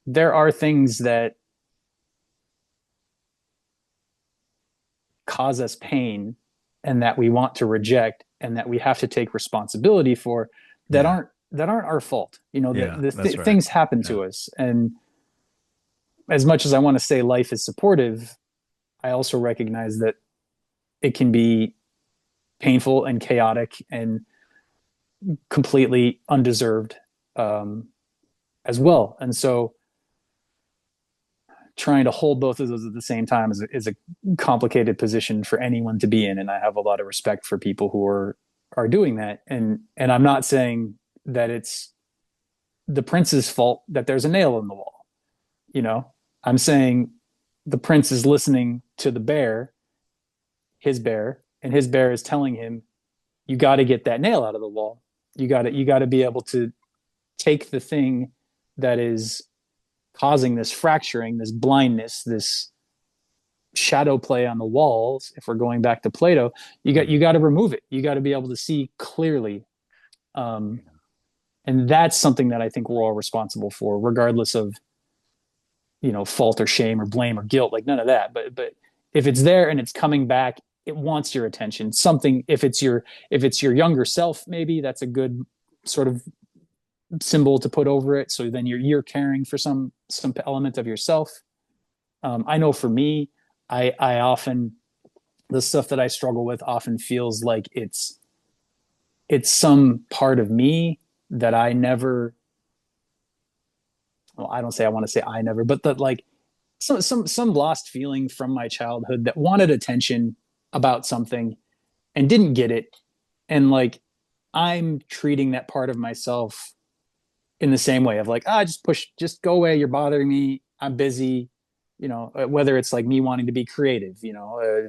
there are things that cause us pain and that we want to reject and that we have to take responsibility for that Yeah. aren't our fault. You know, Yeah. That's right. things happen Yeah. to us, and as much as I want to say life is supportive, I also recognize that it can be painful and chaotic and completely undeserved, um, as well. And so trying to hold both of those at the same time is a complicated position for anyone to be in. And I have a lot of respect for people who are doing that. And I'm not saying that it's the prince's fault that there's a nail in the wall. You know, I'm saying the prince is listening to the bear, his bear, and his bear is telling him, you got to get that nail out of the wall. You got to be able to take the thing that is causing this fracturing, this blindness, this shadow play on the walls. If we're going back to Plato, Mm. you got to remove it. You got to be able to see clearly, um, and that's something that I think we're all responsible for, regardless of fault or shame or blame or guilt. Like none of that. But if it's there and it's coming back, it wants your attention. Something if it's your younger self, maybe that's a good sort of symbol to put over it. So then you're caring for some element of yourself. I know for me, I often the stuff that I struggle with often feels like it's some part of me that I never. Well, I don't say I want to say I never, but that like some lost feeling from my childhood that wanted attention about something and didn't get it, and like I'm treating that part of myself in the same way of like, just go away, you're bothering me, I'm busy. Whether it's like me wanting to be creative,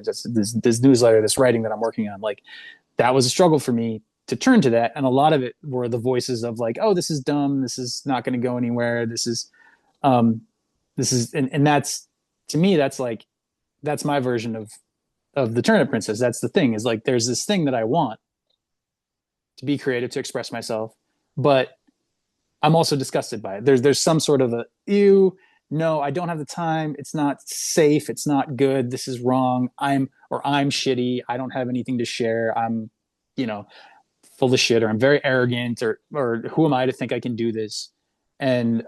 just this newsletter, this writing that I'm working on, like that was a struggle for me to turn to that. And a lot of it were the voices of like, oh, this is dumb, this is not going to go anywhere, um and that's, to me, that's like, that's my version of the Turnip Princess. That's the thing, is like there's this thing that I want to be creative, to express myself, but I'm also disgusted by it. There's some sort of a ew, no, I don't have the time. It's not safe. It's not good. This is wrong. I'm shitty. I don't have anything to share. I'm, you know, full of shit, or I'm very arrogant, or who am I to think I can do this? And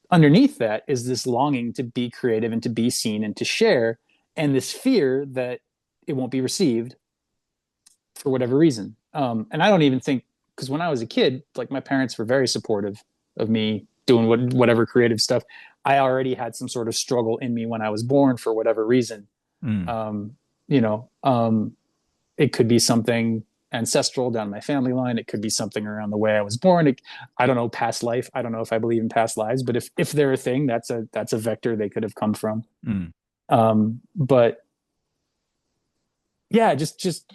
underneath that is this longing to be creative and to be seen and to share, and this fear that it won't be received for whatever reason. And I don't even think, because when I was a kid, like my parents were very supportive of me doing whatever creative stuff. I already had some sort of struggle in me when I was born for whatever reason. Mm. Um, you know, it could be something ancestral down my family line. It could be something around the way I was born. I don't know, past life. I don't know if I believe in past lives, but if they're a thing, that's a vector they could have come from. Mm. But yeah, just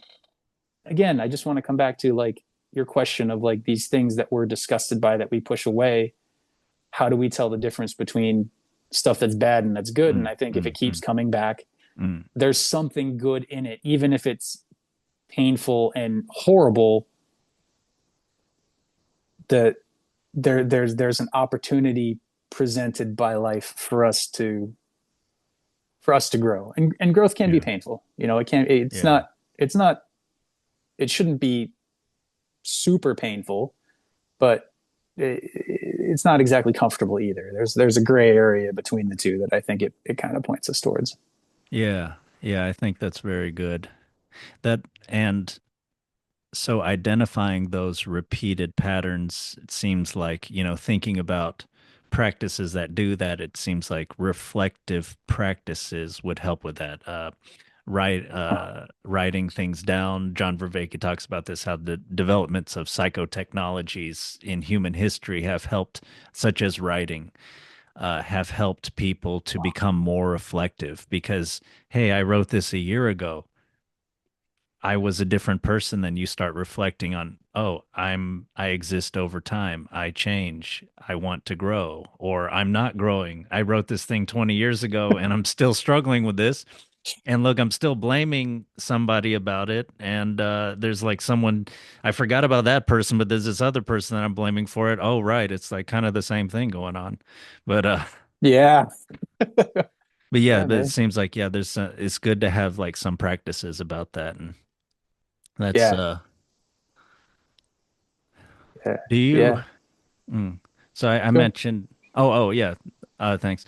again, I just want to come back to like your question of like these things that we're disgusted by, that we push away. How do we tell the difference between stuff that's bad and that's good? And Mm. I think if it Mm. keeps Mm. coming back, Mm. there's something good in it, even if it's painful and horrible. That there's an opportunity presented by life for us to grow, and growth can be Yeah. painful. It can it's Yeah. not it's not it shouldn't be super painful, but it's not exactly comfortable either. There's a gray area between the two that I think it kind of points us towards. Yeah. Yeah. I think that's very good. That and so identifying those repeated patterns, it seems like, thinking about practices that do that, it seems like reflective practices would help with that. Writing things down. John Vervaeke talks about this, how the developments of psychotechnologies in human history have helped, such as writing, have helped people to become more reflective because, hey, I wrote this a year ago. I was a different person. Then you start reflecting on, oh, I exist over time. I change. I want to grow, or I'm not growing. I wrote this thing 20 years ago and I'm still struggling with this. And look, I'm still blaming somebody about it. And there's like someone, I forgot about that person, but there's this other person that I'm blaming for it. Oh, right. It's like kind of the same thing going on. But Yeah. but yeah, Yeah, but it man. seems like yeah, there's it's good to have like some practices about that. And that's Yeah. Yeah. do you Yeah. mm. So I Go. mentioned oh yeah. Thanks.